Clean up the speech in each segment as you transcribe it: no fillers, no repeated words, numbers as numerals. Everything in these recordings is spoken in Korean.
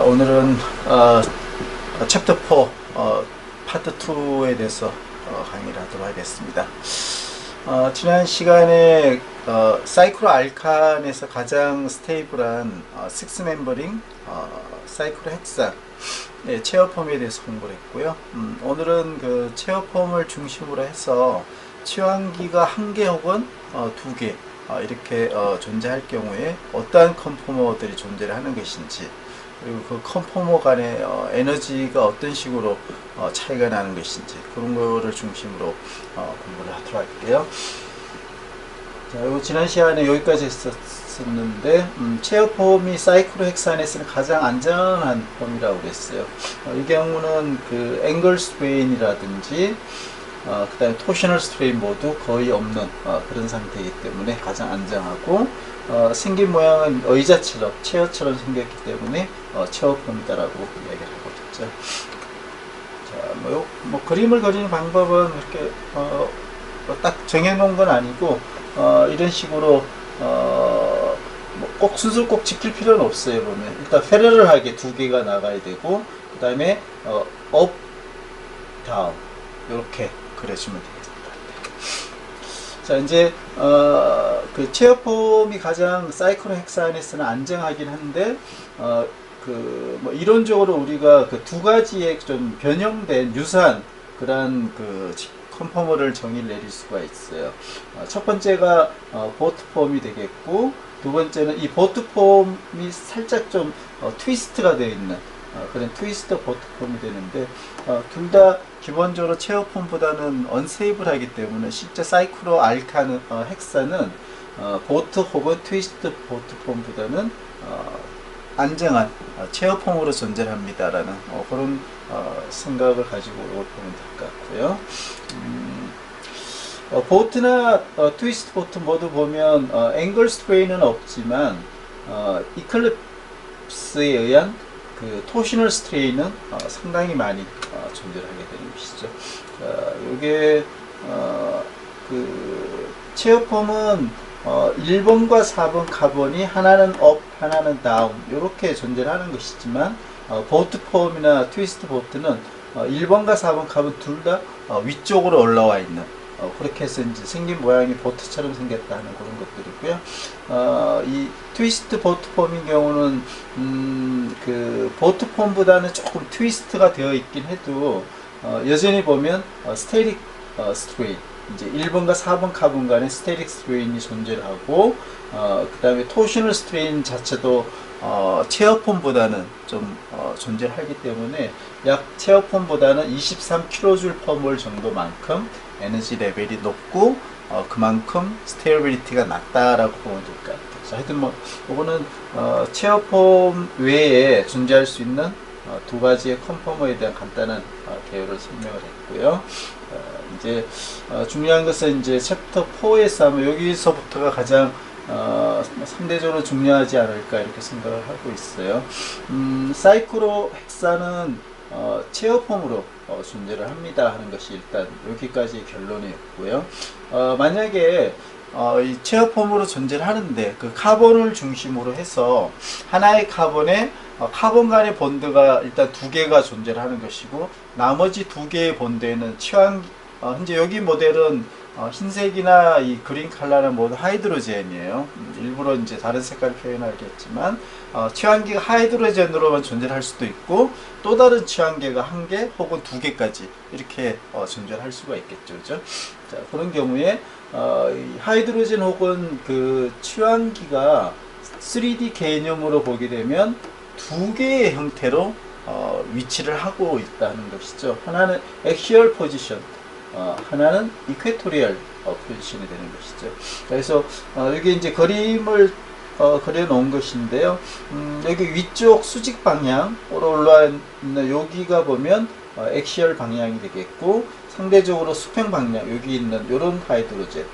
오늘은 챕터 4 파트 2에 대해서 강의를 하도록 하겠습니다. 지난 시간에 사이클로 알칸에서 가장 스테이블한 6멤버링 사이클로 헥산의 체어폼에 대해서 공부를 했고요. 오늘은 그 체어폼을 중심으로 해서 치환기가 1개 혹은 2개 이렇게 존재할 경우에 어떠한 컨포머들이 존재를 하는 것인지, 그리고 그 컨포머 간의 에너지가 어떤 식으로 차이가 나는 것인지, 그런 거를 중심으로 공부를 하도록 할게요. 자, 요 지난 시간에 여기까지 했었는데, 체어폼이 사이클로 헥산에서는 가장 안전한 폼이라고 그랬어요. 이 경우는 그 앵글 스트레인이라든지 그 다음에 토셔널 스트레인 모두 거의 없는 그런 상태이기 때문에 가장 안정하고, 생긴 모양은 의자처럼, 체어처럼 생겼기 때문에 체어폼이다라고 이야기를 하고 있죠. 자, 뭐 그림을 그리는 방법은 이렇게 딱 정해놓은 건 아니고, 이런 식으로 꼭 순서 꼭 지킬 필요는 없어요. 보면 일단 패러럴하게 2개가 나가야 되고, 그 다음에 업, 다운 이렇게 그려주면 되겠습니다. 자, 이제 그 체어폼이 가장 사이클로 헥산에서는 안정하긴 한데, 뭐 이론적으로 우리가 그 2가지의 좀 변형된 유사한 그런 그 컨포머를 정의를 내릴 수가 있어요. 첫 번째가 보트폼이 되겠고, 두 번째는 이 보트폼이 살짝 좀 트위스트가 되어 있는 그런 트위스트 보트폼이 되는데, 둘 다 기본적으로 체어폼보다는 언세이블하기 때문에 실제 사이클로 알칸 헥산은 보트 혹은 트위스트 보트폼보다는 안정한 체어폼으로 존재합니다라는 그런 생각을 가지고 이걸 보면 될 것 같고요. 보트나 트위스트 보트 모두 보면 앵글 스트레인은 없지만 이클립스에 의한 그 토셔널 스트레인은 상당히 많이 존재를 하게 되는 것이죠. 이게 그 체어폼은 1번과 4번 카본이 하나는 업, 하나는 다운 이렇게 존재를 하는 것이지만, 보트폼이나 트위스트 보트는 1번과 4번 카본 둘 다 위쪽으로 올라와 있는, 그렇게 해서 이제 생긴 모양이 보트처럼 생겼다는 그런 것들이고요. 이 트위스트 보트폼인 경우는 그 보트폼보다는 조금 트위스트가 되어 있긴 해도 여전히 보면 스테릭 스트레인, 이제 1번과 4번 카본 간에 스테릭 스트레인이 존재를 하고, 그 다음에 토셔널 스트레인 자체도 체어폼보다는 좀 존재를 하기 때문에 약 체어폼보다는 23kJ/mol 정도만큼 에너지 레벨이 높고, 그만큼 스테어빌리티가 낮다라고 보면 될 것 같아요. 자, 하여튼 뭐 이거는 체어폼 외에 존재할 수 있는 2가지의 컨포머에 대한 간단한 개요를 설명을 했고요. 이제 중요한 것은 이제 챕터 4에서 하면 여기서부터가 가장 상대적으로 중요하지 않을까 이렇게 생각을 하고 있어요. 사이클로 헥산은 체어폼으로 존재를 합니다 하는 것이 일단 여기까지 결론이었고요. 만약에 이 체어폼으로 존재를 하는데 그 카본을 중심으로 해서 하나의 카본에 카본 간의 본드가 일단 2개가 존재를 하는 것이고, 나머지 2개의 본드에는 현재 여기 모델은 흰색이나 이 그린 컬러는 모두 하이드로젠이에요. 일부러 이제 다른 색깔을 표현하겠지만, 치환기가 하이드로젠으로만 존재를 할 수도 있고, 또 다른 치환기가 1개 혹은 2개까지 이렇게 존재를 할 수가 있겠죠. 그죠? 자, 그런 경우에 하이드로젠 혹은 그 치환기가 3D 개념으로 보게 되면 2개의 형태로 위치를 하고 있다는 것이죠. 하나는 액시얼 포지션, 하나는 이퀘토리얼 포지션이 되는 것이죠. 그래서 여기 이제 그림을 그려 놓은 것인데요. 여기 위쪽 수직 방향으로 올라와 있는 여기가 보면 액시얼 방향이 되겠고, 상대적으로 수평 방향 여기 있는 요런 하이드로젠,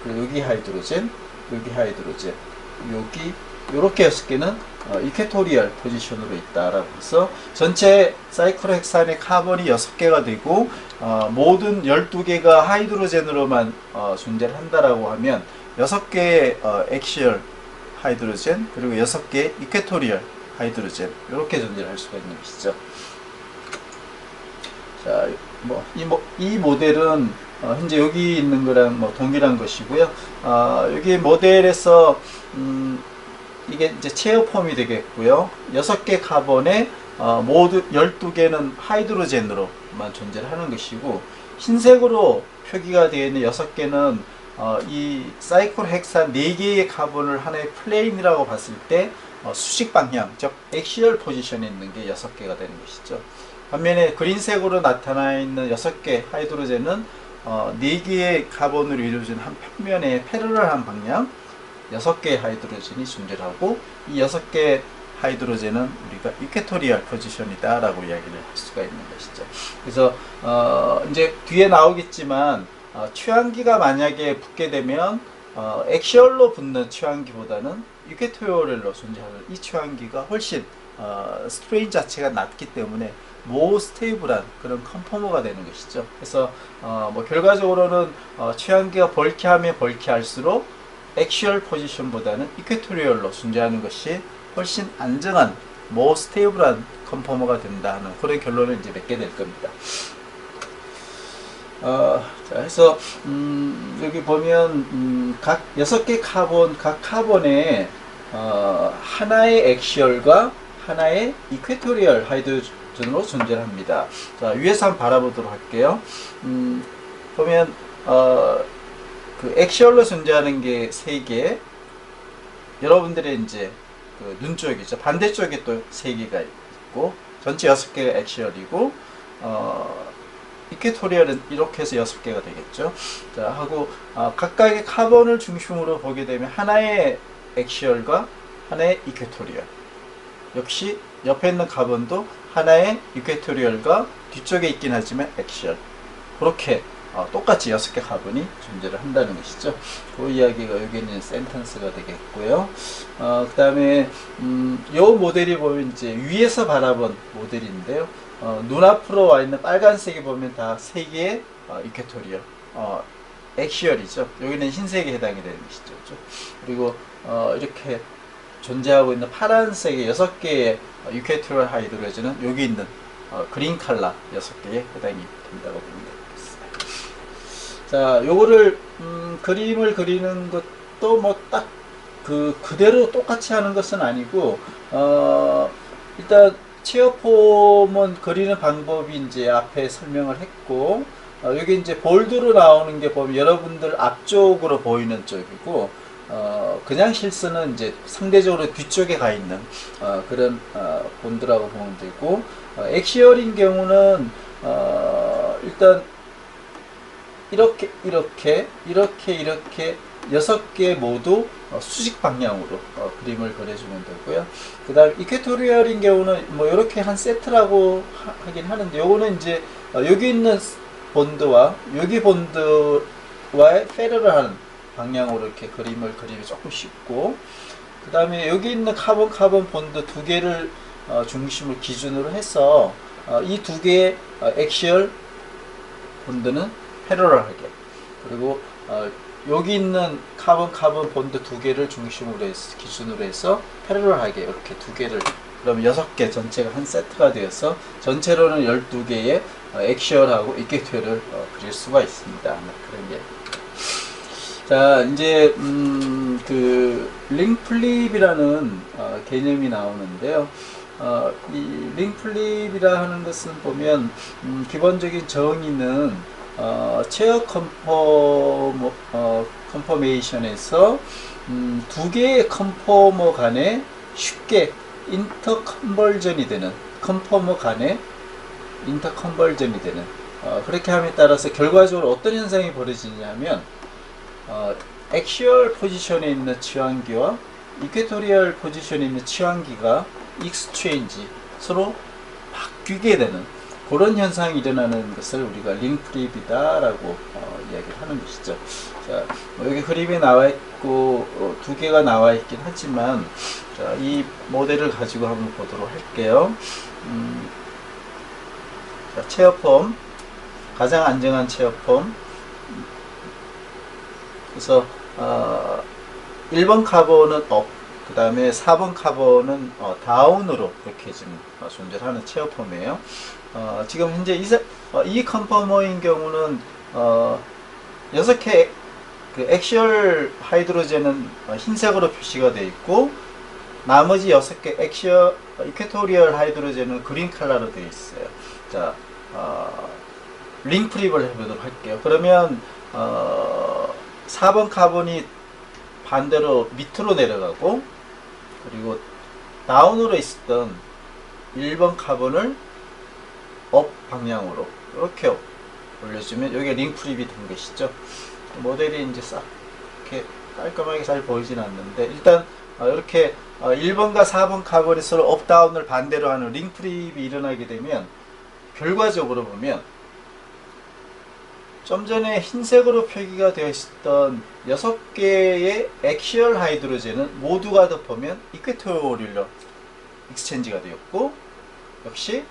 그리고 여기 하이드로젠, 여기 하이드로젠, 여기 요렇게 6개는 이퀘토리얼 포지션으로 있다라고 해서 전체 사이클로 헥산의 카본이 6개가 되고, 모든 12개가 하이드로젠으로만 존재를 한다라고 하면 6개의 액시얼 하이드로젠, 그리고 6개의 이퀘토리얼 하이드로젠 이렇게 존재를 할 수가 있는 것이죠. 자, 이 모델은 현재 여기 있는 거랑 동일한 것이고요. 여기 모델에서 이게 이제 체어폼이 되겠고요. 6개 카본에 모두 12개는 하이드로젠으로만 존재를 하는 것이고, 흰색으로 표기가 되어 있는 6개는 이 사이클 헥산 4개의 카본을 하나의 플레인이라고 봤을 때 수직 방향, 즉 엑시얼 포지션에 있는 게 6개가 되는 것이죠. 반면에 그린색으로 나타나 있는 6개 하이드로젠은 4개의 카본으로 이루어진 한 평면의 패러럴한 방향, 6개의 하이드로젠이 존재하고, 이 6개 하이드로젠은 우리가 이퀘토리얼 포지션이다 라고 이야기를 할 수가 있는 것이죠. 그래서 이제 뒤에 나오겠지만 취환기가 만약에 붙게 되면 액시얼로 붙는 취환기보다는 이퀘토리얼로 존재하는 이 취환기가 훨씬 스트레인 자체가 낮기 때문에 모 스테이블한 그런 컨포머가 되는 것이죠. 그래서 결과적으로는 취환기가 벌키하면 벌키할수록 액시얼 포지션보다는 이퀘토리얼로 존재하는 것이 훨씬 안정한 모 스테이블한 컨포머가 된다 하는 그런 결론을 이제 맺게 될 겁니다. 자, 해서 여기 보면 각 6개 카본, 각 카본에 하나의 액시얼과 하나의 이퀘토리얼 하이드로젠으로 존재를 합니다. 자, 위에서 한번 바라보도록 할게요. 보면 그 액시얼로 존재하는 게 3개, 여러분들의 이제 그 눈 쪽이죠. 반대쪽에 또 3개가 있고, 전체 6개가 액시얼이고, 이퀘토리얼은 이렇게 해서 6개가 되겠죠. 자, 하고 각각의 카본을 중심으로 보게 되면 하나의 액시얼과 하나의 이퀘토리얼, 역시 옆에 있는 카본도 하나의 이퀘토리얼과 뒤쪽에 있긴 하지만 액시얼, 그렇게 똑같이 6개 카본이 존재를 한다는 것이죠. 그 이야기가 여기 있는 센텐스가 되겠고요. 그 다음에 이 모델이 보면 이제 위에서 바라본 모델인데요. 눈앞으로 와 있는 빨간색이 보면 다 3개의 이퀘토리얼, 액시얼이죠. 여기는 흰색에 해당이 되는 것이죠. 그리고 이렇게 존재하고 있는 파란색의 6개의 이퀘토리얼 하이드로젠은 여기 있는 그린 컬러 6개에 해당이 된다고 봅니다. 자, 요거를 그림을 그리는 것도 뭐 딱 그대로 똑같이 하는 것은 아니고, 일단 체어폼은 그리는 방법이 이제 앞에 설명을 했고, 여기 이제 볼드로 나오는 게 보면 여러분들 앞쪽으로 보이는 쪽이고, 그냥 실수는 이제 상대적으로 뒤쪽에 가 있는 그런 본드라고 보면 되고, 액시얼인 경우는 일단 이렇게 6개 모두 수직 방향으로 그림을 그려주면 되고요. 그 다음 이퀘토리얼인 경우는 뭐 이렇게 한 세트라고 하긴 하는데, 요거는 이제 여기 있는 본드와 여기 본드와의 패러럴한 방향으로 이렇게 그림을 그리기 조금 쉽고, 그 다음에 여기 있는 카본 본드 2개를 중심을 기준으로 해서 이 2개의 액시얼 본드는 패러럴하게, 그리고 여기 있는 카본 본드 2개를 중심으로 해서 기준으로 해서 패러럴하게 이렇게 2개를, 그럼 6개 전체가 한 세트가 되어서 전체로는 12개의 액시얼하고 이퀘토리얼을 그릴 수가 있습니다. 그런 게. 자, 이제 그 링플립이라는 개념이 나오는데요. 이 링플립이라 하는 것은 보면 기본적인 정의는 체어 컨포메이션에서 2개의 컨포머 간에 쉽게 인터컨벌전이 되는, 컨포머 간에 인터컨벌전이 되는, 그렇게 함에 따라서 결과적으로 어떤 현상이 벌어지냐면, 액시얼 포지션에 있는 취환기와 이퀘토리얼 포지션에 있는 취환기가 익스체인지, 서로 바뀌게 되는 그런 현상이 일어나는 것을 우리가 링플립이다 라고 이야기를 하는 것이죠. 자, 여기 그림에 나와 있고 2개가 나와 있긴 하지만, 자, 이 모델을 가지고 한번 보도록 할게요. 자, 체어폼, 가장 안정한 체어폼. 그래서 1번 카본은 업, 그 다음에 4번 카본은 다운으로 이렇게 지금 존재하는 체어폼이에요. 지금 현재 이 컨포머인 경우는 6개 그 액시얼 하이드로젠은 흰색으로 표시가 되어 있고, 나머지 6개 이퀘토리얼 하이드로젠은 그린 컬러로 되어 있어요. 자, 링 프립을 해보도록 할게요. 그러면 4번 카본이 반대로 밑으로 내려가고, 그리고 다운으로 있었던 1번 카본을 업 방향으로 이렇게 올려주면 여기가 링 프립이 된 것이죠. 모델이 이제 싹 이렇게 깔끔하게 잘 보이진 않는데, 일단 이렇게 1번과 4번 카본이 서로 업 다운을 반대로 하는 링 프립이 일어나게 되면, 결과적으로 보면 좀 전에 흰색으로 표기가 되어 있었던 6개의 액시얼 하이드로젠은 모두가 덮으면 이퀘토리얼로 익스체인지가 되었고, 역시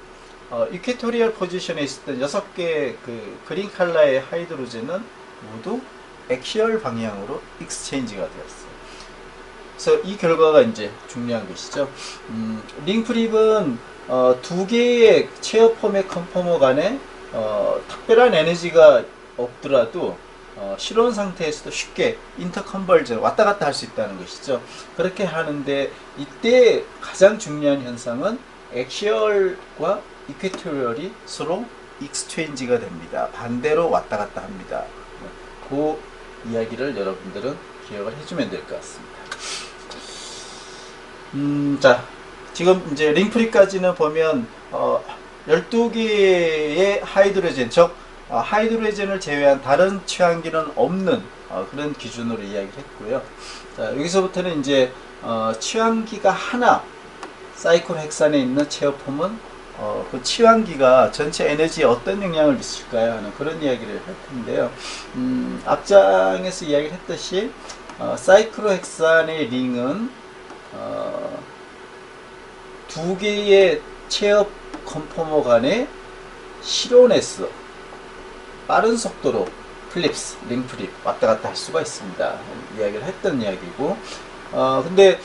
이퀘토리얼 포지션에 있었던 6개의 그 그린 컬러의 하이드로젠은 모두 액시얼 방향으로 익스체인지가 되었어요. 그래서 이 결과가 이제 중요한 것이죠. 링 프립은 두 개의 체어폼의 컨포머 간에 특별한 에너지가 없더라도 실온 상태에서도 쉽게 인터컨버전 왔다 갔다 할 수 있다는 것이죠. 그렇게 하는데, 이때 가장 중요한 현상은 액시얼과 이퀘토리얼이 서로 익스체인지가 됩니다. 반대로 왔다 갔다 합니다. 그 이야기를 여러분들은 기억을 해주면 될 것 같습니다. 자, 지금 이제 링프립까지는 보면 12개의 하이드로젠, 즉 하이드로젠을 제외한 다른 취항기는 없는 그런 기준으로 이야기를 했고요. 자, 여기서부터는 이제 취항기가 하나 사이클헥산에 있는 체어폼은 그 치환기가 전체 에너지에 어떤 영향을 미칠까요? 하는 그런 이야기를 할 텐데요. 앞장에서 이야기를 했듯이 사이클로헥산의 링은 두 개의 체어 컨포머 간의 실온에서 빠른 속도로 플립스, 링 플립 왔다 갔다 할 수가 있습니다. 이야기를 했던 이야기고, 근데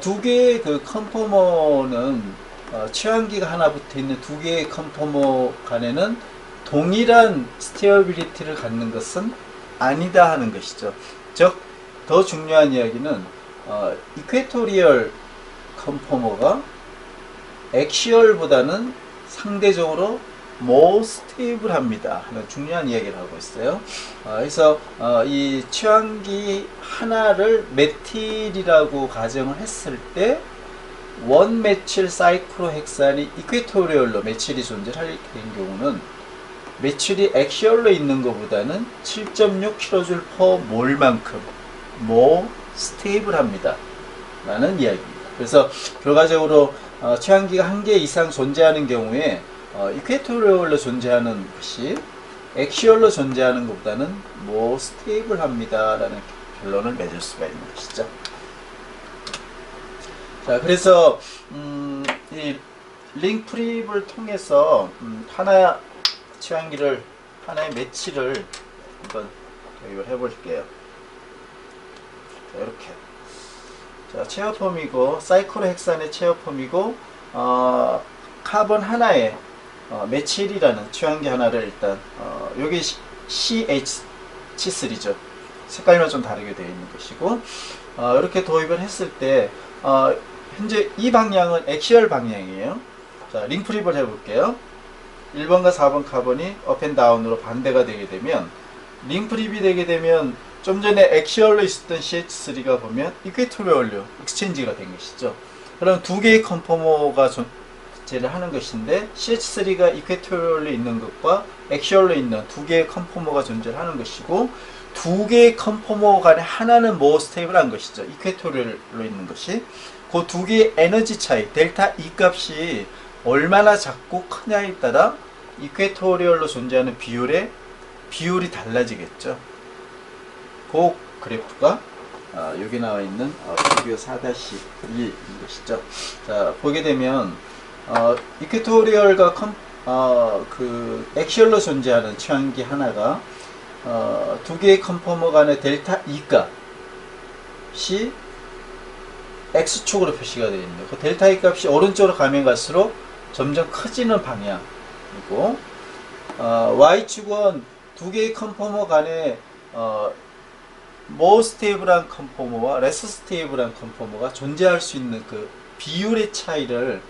두 개의 그 컨포머는 취환기가 하나 붙어 있는 두 개의 컨포머 간에는 동일한 스테어빌리티를 갖는 것은 아니다 하는 것이죠. 즉, 더 중요한 이야기는 이퀘토리얼 컨포머가 액시얼보다는 상대적으로 more stable합니다 하는 중요한 이야기를 하고 있어요. 그래서 이 취환기 하나를 메틸이라고 가정을 했을 때 원 메칠 사이클로헥산이 이퀘토리얼로 메칠이 존재할 경우는 메칠이 액시얼로 있는 것보다는 7.6kJ/몰만큼 more stable합니다 라는 이야기입니다. 그래서 결과적으로 취환기가 한 개 이상 존재하는 경우에 이퀘토리얼로 존재하는 것이 액시얼로 존재하는 것보다는 more stable합니다 라는 결론을 맺을 수가 있는 것이죠. 자, 그래서 이 링 프립을 통해서 하나의 취환기를, 하나의 매치를 한번 교육을 해볼게요. 자, 이렇게. 자, 체어폼이고 사이클로헥산의 체어폼이고 카본 하나에 메칠이라는 취환기 하나를 일단 여기 CH3죠. 색깔만 좀 다르게 되어 있는 것이고, 이렇게 도입을 했을 때 현재 이 방향은 액시얼 방향이에요. 자, 링 프립을 해볼게요. 1번과 4번 카본이 업앤다운으로 반대가 되게 되면, 링 프립이 되게 되면 좀 전에 액시얼로 있었던 CH3가 보면 이퀘토리얼로 익스체인지가 된 것이죠. 그럼 두 개의 컨포머가 존재를 하는 것인데, CH3가 이퀘토리얼로 있는 것과 액시얼로 있는 두 개의 컨포머가 존재를 하는 것이고, 두 개의 컨포머 간에 하나는 more stable한 것이죠. 이퀘토리얼로 있는 것이. 그 두 개의 에너지 차이, 델타 E 값이 얼마나 작고 크냐에 따라 이퀘토리얼로 존재하는 비율이 달라지겠죠. 그 그래프가 여기 나와 있는 피규어 4-1인 것이죠. 자, 보게 되면 이퀘토리얼과 그 액시얼로 존재하는 취환기 하나가 두 개의 컨포머 간의 델타 E 값이 X축으로 표시가 되어 있는 그 델타 E 값이 오른쪽으로 가면 갈수록 점점 커지는 방향이고, Y축은 두 개의 컨포머 간에 more 스테이블한 컨포머와 less 스테이블한 컨포머가 존재할 수 있는 그 비율의 차이를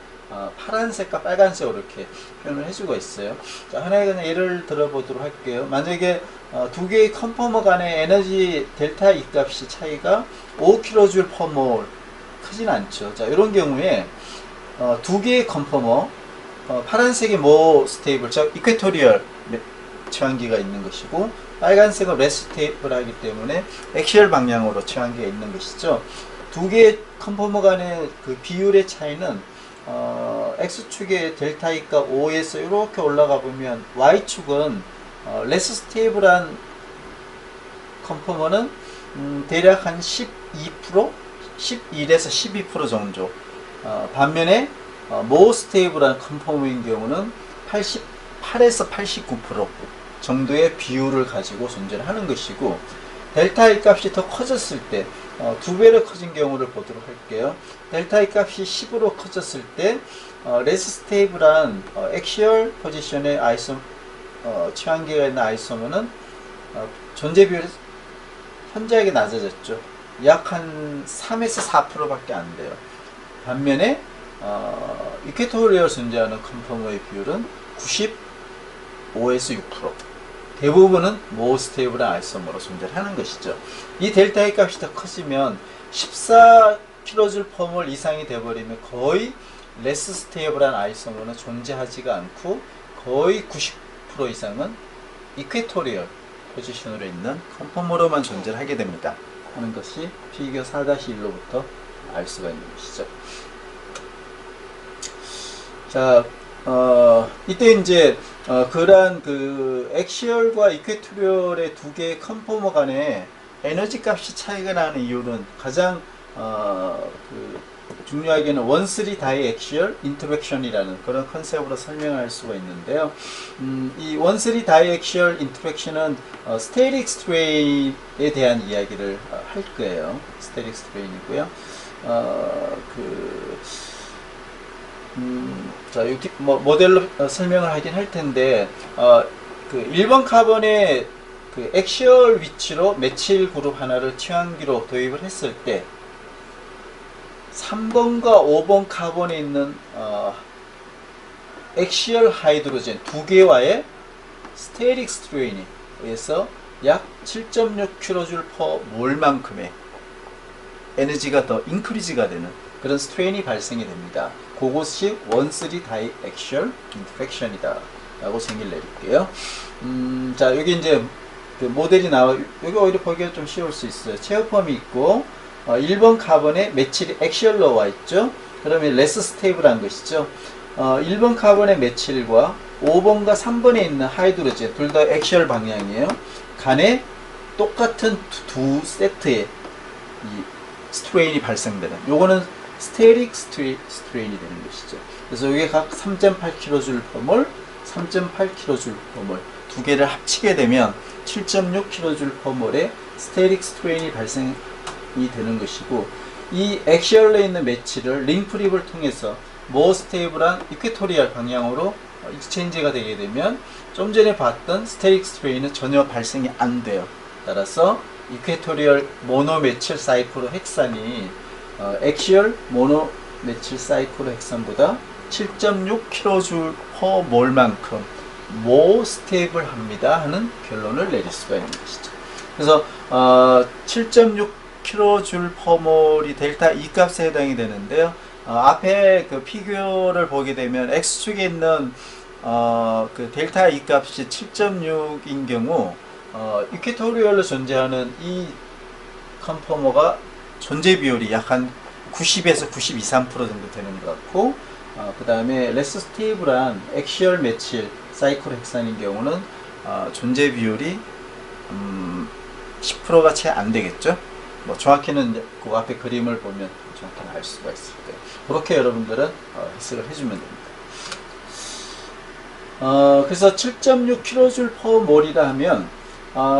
파란색과 빨간색으로 이렇게 표현을 해주고 있어요. 자, 하나의 그냥 예를 들어보도록 할게요. 만약에 두 개의 컨포머 간의 에너지 델타 E 값이 차이가 5kJ/mol 크진 않죠. 자, 이런 경우에 두 개의 컨포머, 파란색이 more 스테이블, 즉 이퀘토리얼 최환기가 있는 것이고, 빨간색은 레스 스테이블 하기 때문에 액시얼 방향으로 최환기가 있는 것이죠. 두 개의 컨포머 간의 그 비율의 차이는 X축의 델타 E가 5에서 이렇게 올라가 보면, Y축은 레스 스테이블한 컨포머는 대략 한 12%? 11에서 12% 정도, 반면에 more 스테이블한 컨포머인 경우는 88에서 89% 정도의 비율을 가지고 존재를 하는 것이고, 델타 E 값이 더 커졌을 때, 두 배로 커진 경우를 보도록 할게요. 델타 E 값이 10으로 커졌을 때, 레스 스테이블한 액시얼 포지션의 최환기가 있는 아이소머는 존재 비율이 현저하게 낮아졌죠. 약 한 3에서 4% 밖에 안 돼요. 반면에 이퀘토리얼 존재하는 컨포머의 비율은 95에서 6%. 대부분은 more 스테이블한 아이소머로 존재하는 것이죠. 이 델타 E 값이 더 커지면 14kJ/mol 이상이 되어버리면 거의 레스 스테이블한 아이소머는 존재하지가 않고, 거의 90% 이상은 이퀘토리얼 포지션으로 있는 컨포머로만 존재를 하게 됩니다 하는 것이 피겨 4-1로부터 알 수가 있는 것이죠. 자, 이때 이제 그러한 그 액시얼과 이퀘토리얼의 두 개의 컨포머 간에 에너지 값이 차이가 나는 이유는 가장 중요하게는 원쓰리 다이 액시얼 인터랙션이라는 그런 컨셉으로 설명할 수가 있는데요. 이 원쓰리 다이 액시얼 인터랙션은 스테릭 스트레인에 대한 이야기를 할 거예요. 스테릭 스트레인이고요. 자, 여기 모델로 설명을 하긴 할 텐데, 그 1번 카본의 그 액시얼 위치로 메칠 그룹 하나를 최환기로 도입을 했을 때, 3번과 5번 카본에 있는 액시얼 하이드로젠 두 개와의 스테릭 스트레인에 의해서 약 7.6kJ/mol만큼의 에너지가 더 인크리즈가 되는 그런 스트레인이 발생이 됩니다. 그것이 원쓰리 다이 액시얼 인터랙션이다 라고 생각을 내릴게요. 자, 여기 이제 그 모델이 나와, 여기 오히려 보기가 좀 쉬울 수 있어요. 체어펌이 있고, 1번 카본에 메칠이 액시얼로 와 있죠. 그러면 레스 스테이블한 것이죠. 1번 카본의 메칠과 5번과 3번에 있는 하이드로젠 둘 다 액시얼 방향이에요. 간에 똑같은 두 세트의 이 스트레인이 발생되는, 요거는 스테릭 스트레인이 되는 것이죠. 그래서 이게 각 3.8kJ/mol, 3.8kJ/mol 두 개를 합치게 되면 7.6kJ/mol의 스테릭 스트레인이 발생이 되는 것이고, 이 액시얼에 있는 매치를 링프립을 통해서 more 스테이블한 이퀘토리얼 방향으로 익스체인지가 되게 되면 좀 전에 봤던 스테릭 스트레인은 전혀 발생이 안 돼요. 따라서 이퀘토리얼 모노메칠 사이클로 헥산이 액시얼 모노메칠 사이클로 헥산보다 7.6kJ/mol만큼 more 스테이블합니다 하는 결론을 내릴 수가 있는 것이죠. 그래서 7.6kJ/mol이 델타 E 값에 해당이 되는데요. 앞에 그 피규어를 보게 되면 X축에 있는 그 델타 E 값이 7.6인 경우 이퀘토리얼로 존재하는 이 컨포머가 존재 비율이 약 한 90에서 92, 3% 정도 되는 것 같고, 그 다음에 레스 스테이블한 액시얼 메칠 사이클 헥산인 경우는 존재 비율이 10%가 채 안 되겠죠. 뭐 정확히는 그 앞에 그림을 보면 정확히 알 수가 있을 거예요. 그렇게 여러분들은 해석을 해주면 됩니다. 그래서 7.6kJ/mol이라 하면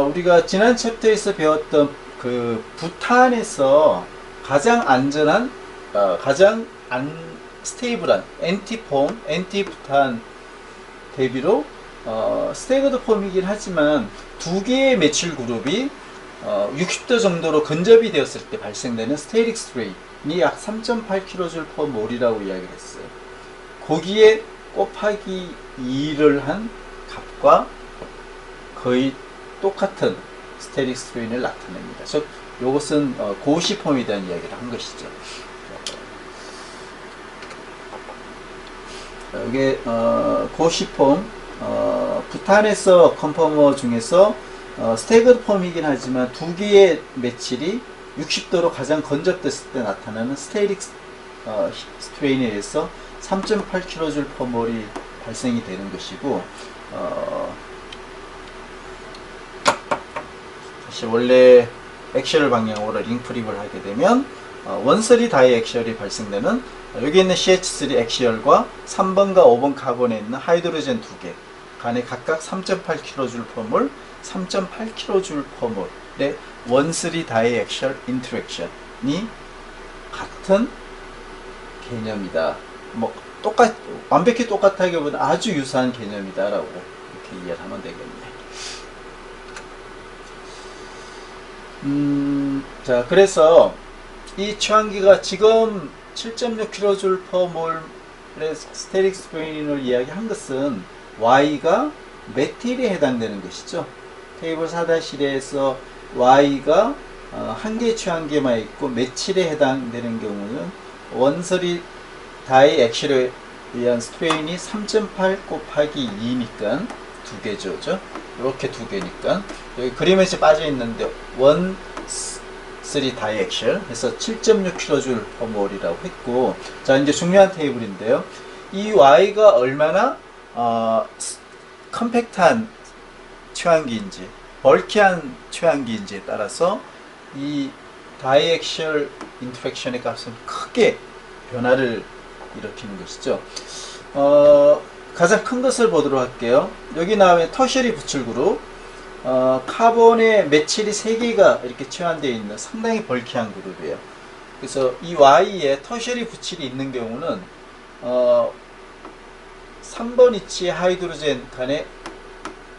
우리가 지난 챕터에서 배웠던 그 부탄에서 가장 안전한 가장 안 스테이블한 엔티폼, 엔티부탄 대비로 스태거드 폼이긴 하지만 두 개의 메칠 그룹이 60도 정도로 근접이 되었을 때 발생되는 스테릭 스트레인이 약 3.8kJ/몰이라고 이야기를 했어요. 거기에 곱하기 2를 한 값과 거의 똑같은 스테릭 스트레인을 나타냅니다. 즉 이것은 고시폼에 대한 이야기를 한 것이죠. 이게 고시폼, 부탄에서 컨퍼머 중에서 스태그드 폼이긴 하지만 두 개의 메칠이 60도로 가장 건접됐을 때 나타나는 스테릭 스트레인에 의해서 3.8kJ/몰이 발생이 되는 것이고, 다시 원래 액셜 방향으로 링프립을 하게 되면 원서리 다이 액셜이 발생되는, 여기 있는 CH3 액시얼과 3번과 5번 카본에 있는 하이드로젠 두 개 간에 각각 3.8kJ/몰, 3.8kJ/몰의 원쓰리 다이 액셜 인터랙션이 같은 개념이다. 뭐 완벽히 똑같다기보다 아주 유사한 개념이다라고 이렇게 이해를 하면 되겠네. 자, 그래서 이 취한기가 지금 7.6kJ/몰의 스테릭 스트레인을 이야기한 것은 Y가 메틸에 해당되는 것이죠. 테이블 4-1에서 Y가 한 개의 취한기에만 있고 메칠에 해당되는 경우는 원서리 다이 액실에 의한 스트레인이 3.8 곱하기 2니까 두 개죠. 이렇게 두 개니까 여기 그림에 빠져 있는데 원 3 다이 액실 해서 7.6kJ/몰이라고 했고, 자 이제 중요한 테이블인데요. 이 Y가 얼마나 컴팩트한 취한기인지 벌키한 취한기인지에 따라서 이 다이 액실 인터랙션의 값은 크게 변화를 일으키는 것이죠. 가장 큰 것을 보도록 할게요. 여기 나오는 터셔리 부칠 그룹, 카본의 메칠이 3개가 이렇게 취한되어 있는 상당히 벌키한 그룹이에요. 그래서 이 Y에 터셔리 부칠이 있는 경우는 3번 위치의 하이드로젠 간의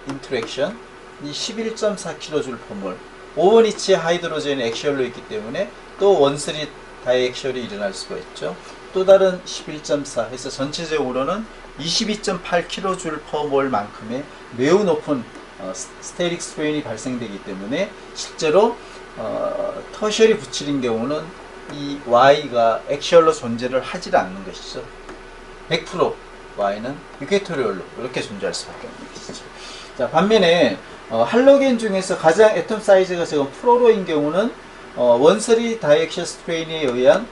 인터랙션이 11.4kJ/몰, 5번 위치의 하이드로젠이 액시얼로 있기 때문에 또 원쓰리 다이액시얼이 일어날 수가 있죠. 또 다른 11.4 해서 전체적으로는 22.8kJ/몰 만큼의 매우 높은 스테릭 스트레인이 발생되기 때문에 실제로 터셔리 부칠인 경우는 이 Y가 액시얼로 존재를 하지 않는 것이죠. 100% Y는 이퀘토리얼로 이렇게 존재할 수밖에 없는 것이죠. 자, 반면에 할로겐 중에서 가장 애톰 사이즈가 적은 프로로인 경우는 원서리 다이액션 스트레인에 의한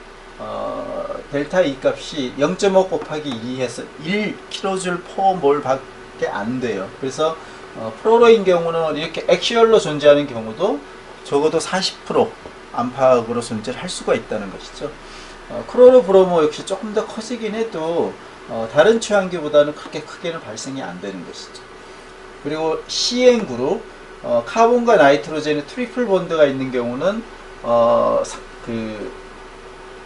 델타 E 값이 0.5 곱하기 2 해서 1kJ/몰 밖에 안 돼요. 그래서 프로로인 경우는 이렇게 액시얼로 존재하는 경우도 적어도 40% 안팎으로 존재를 할 수가 있다는 것이죠. 크로로브로모 역시 조금 더 커지긴 해도 다른 취한기보다는 그렇게 크게는 발생이 안 되는 것이죠. 그리고 CN 그룹, 카본과 나이트로젠의 트리플 본드가 있는 경우는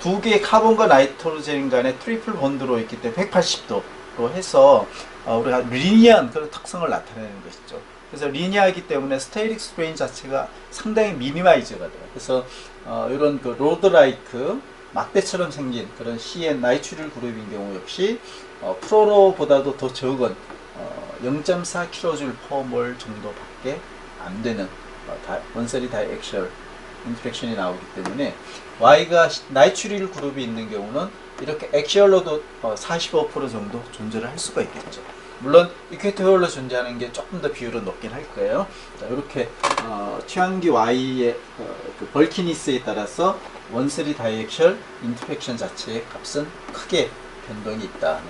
두 개의 카본과 나이트로젠 간의 트리플 본드로 있기 때문에 180도로 해서 우리가 리니어한 그런 특성을 나타내는 것이죠. 그래서 리니어하기 때문에 스테릭 스트레인 자체가 상당히 미니마이즈가 돼요. 그래서 이런 그 로드라이크 막대처럼 생긴 그런 CN 나이트릴 그룹인 경우 역시 프로로보다도 더 적은 0.4kJ/몰 정도밖에 안 되는 원서리 다이액셜 인터랙션이 나오기 때문에 Y가 나이트릴 그룹이 있는 경우는 이렇게 액시얼로도 45% 정도 존재를 할 수가 있겠죠. 물론 이퀘토리얼로 존재하는 게 조금 더 비율은 높긴 할 거예요. 자, 이렇게 취한기 Y의 그 벌키니스에 따라서 원서리 다이액셜 인터랙션 자체의 값은 크게 변동이 있다.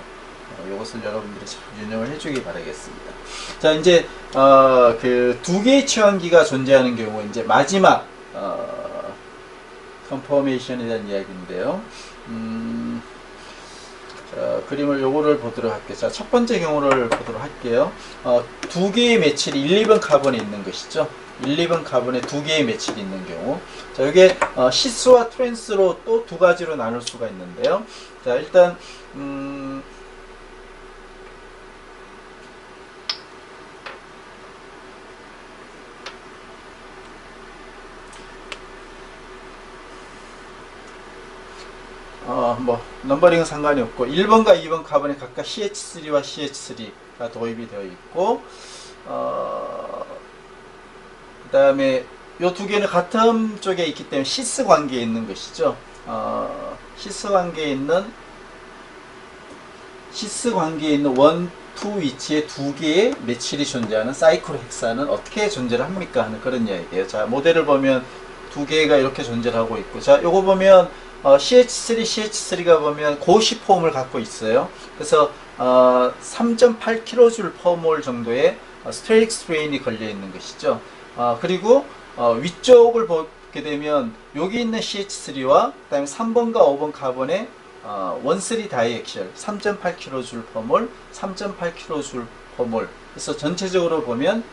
이것을 여러분들이 잘 유념을 해주기 바라겠습니다. 자, 이제 그 두 개의 취한기가 존재하는 경우 이제 마지막 컨포메이션에 대한 이야기인데요. 자, 그림을 요거를 보도록 할게요. 자, 첫 번째 경우를 보도록 할게요. 두 개의 메칠이 1, 2번 카본에 있는 것이죠. 1, 2번 카본에 두 개의 메칠이 있는 경우. 자, 이게 시스와 트랜스로 또 두 가지로 나눌 수가 있는데요. 자, 일단 뭐 넘버링은 상관이 없고 1번과 2번 카본에 각각 CH3와 CH3가 도입이 되어 있고 그 다음에 이 두 개는 같은 쪽에 있기 때문에 시스 관계에 있는 것이죠. 시스 관계에 있는 1, 2 위치에 두 개의 메칠이 존재하는 사이클로 헥사는 어떻게 존재를 합니까? 하는 그런 이야기예요. 자, 모델을 보면 두 개가 이렇게 존재를 하고 있고, 자, 요거 보면 CH3가 보면 고시 폼을 갖고 있어요. 그래서 3.8kJ per 정도의 스테릭 스트레인이 걸려 있는 것이죠. 그리고 위쪽을 보게 되면 여기 있는 CH3와 그다음에 3번과 5번 카본의 1,3 다이액셜 3.8kJ per mol, 3.8kJ per mol. 그래서 전체적으로 보면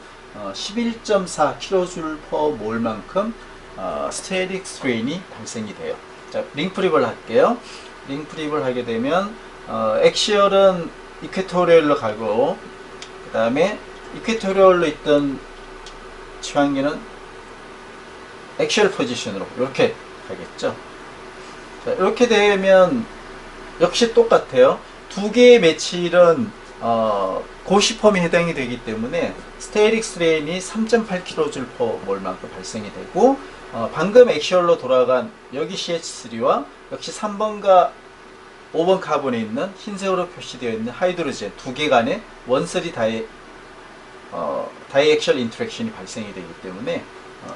11.4kJ per mol만큼 스테릭 스트레인이 발생이 돼요. 자, 링프립을 할게요. 링프립을 하게 되면 액시얼은 이퀘토리얼로 가고 그 다음에 이퀘토리얼로 있던 치환기는 액시얼 포지션으로 이렇게 가겠죠. 자, 이렇게 되면 역시 똑같아요. 두 개의 메칠은 고시펌이 해당이 되기 때문에 스테릭 스트레인이 3.8kJ per mol만큼 발생이 되고 방금 액시얼로 돌아간 여기 CH3와 역시 3번과 5번 카본에 있는 흰색으로 표시되어 있는 하이드로젠 두 개 간의 1,3 다이액셜 인터랙션이 발생이 되기 때문에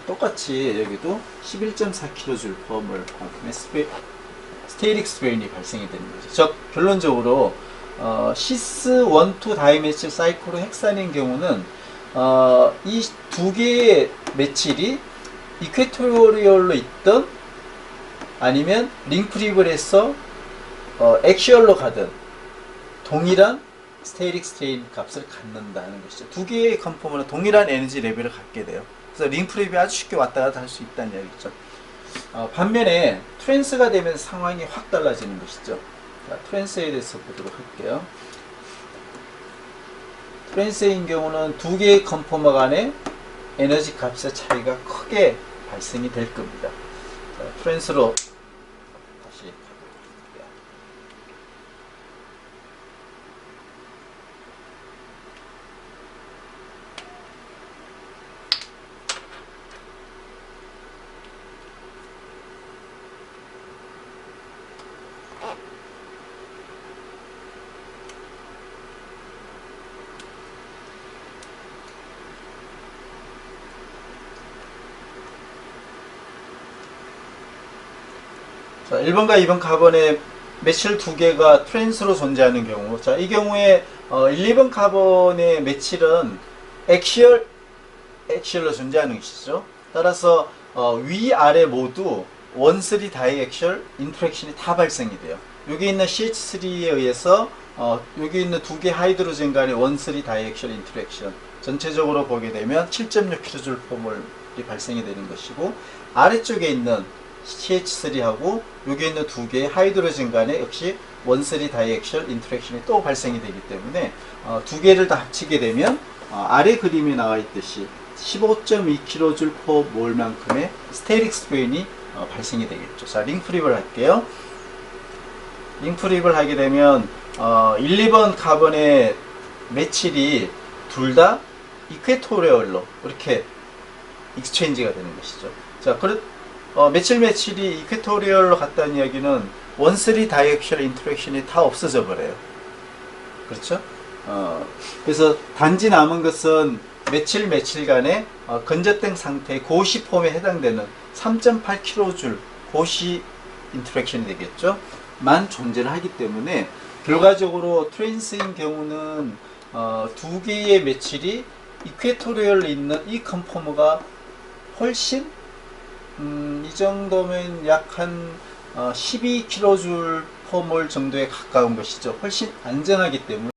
똑같이 여기도 11.4kJ per mol만큼의 스테릭 스트레인이 발생이 되는 거죠. 즉 결론적으로 시스 1, 2 다이메칠 사이클로 헥산인 경우는 이 두 개의 메칠이 이퀘토리얼로 있던 아니면 링프립을 해서 액시얼로 가든 동일한 스테릭 스트레인 값을 갖는다는 것이죠. 두 개의 컨포머는 동일한 에너지 레벨을 갖게 돼요. 그래서 링프립이 아주 쉽게 왔다 갔다 할 수 있다는 얘기죠. 반면에 트랜스가 되면 상황이 확 달라지는 것이죠. 자, 트랜스에 대해서 보도록 할게요. 트랜스인 경우는 두 개의 컨포머 간의 에너지 값의 차이가 크게 발생이 될 겁니다. 자, 트랜스로 다시 가볼게요. 자, 1번과 2번 카본의 메칠 두 개가 트랜스로 존재하는 경우, 자, 이 경우에 1, 2번 카본의 메칠은 액시얼로 존재하는 것이죠. 따라서 위아래 모두 1,3 다이액셜 인터랙션이 다 발생이 돼요. 여기 있는 CH3에 의해서 여기 있는 두 개 하이드로젠 간의 1,3 다이액셜 인터랙션 전체적으로 보게 되면 7.6kJ per mol이 발생이 되는 것이고, 아래쪽에 있는 CH3하고 여기 있는 두 개의 하이드로젠 간에 역시 1,3 다이액셜 인터랙션이 또 발생이 되기 때문에 두 개를 다 합치게 되면 아래 그림에 나와 있듯이 15.2kJ per mol만큼의 스테릭 스트레인이 발생이 되겠죠. 자, 링프립을 할게요. 링프립을 하게 되면 1, 2번 카본의 메칠이 둘 다 이퀘토리얼로 이렇게 익스체인지가 되는 것이죠. 자, 메칠이 이퀘토리얼로 갔다는 이야기는 1,3 다이액셜 인터랙션이 다 없어져 버려요. 그렇죠? 그래서 단지 남은 것은 메칠 간의 건조된 상태의 고시 폼에 해당되는 3.8kJ 고시 인터랙션이 되겠죠. 만 존재를 하기 때문에 결과적으로 트랜스인 경우는 두 개의 메칠이 이퀘토리얼에 있는 이 컨포머가 훨씬 이 정도면 약 한 12kJ 폼홀 정도에 가까운 것이죠. 훨씬 안전하기 때문에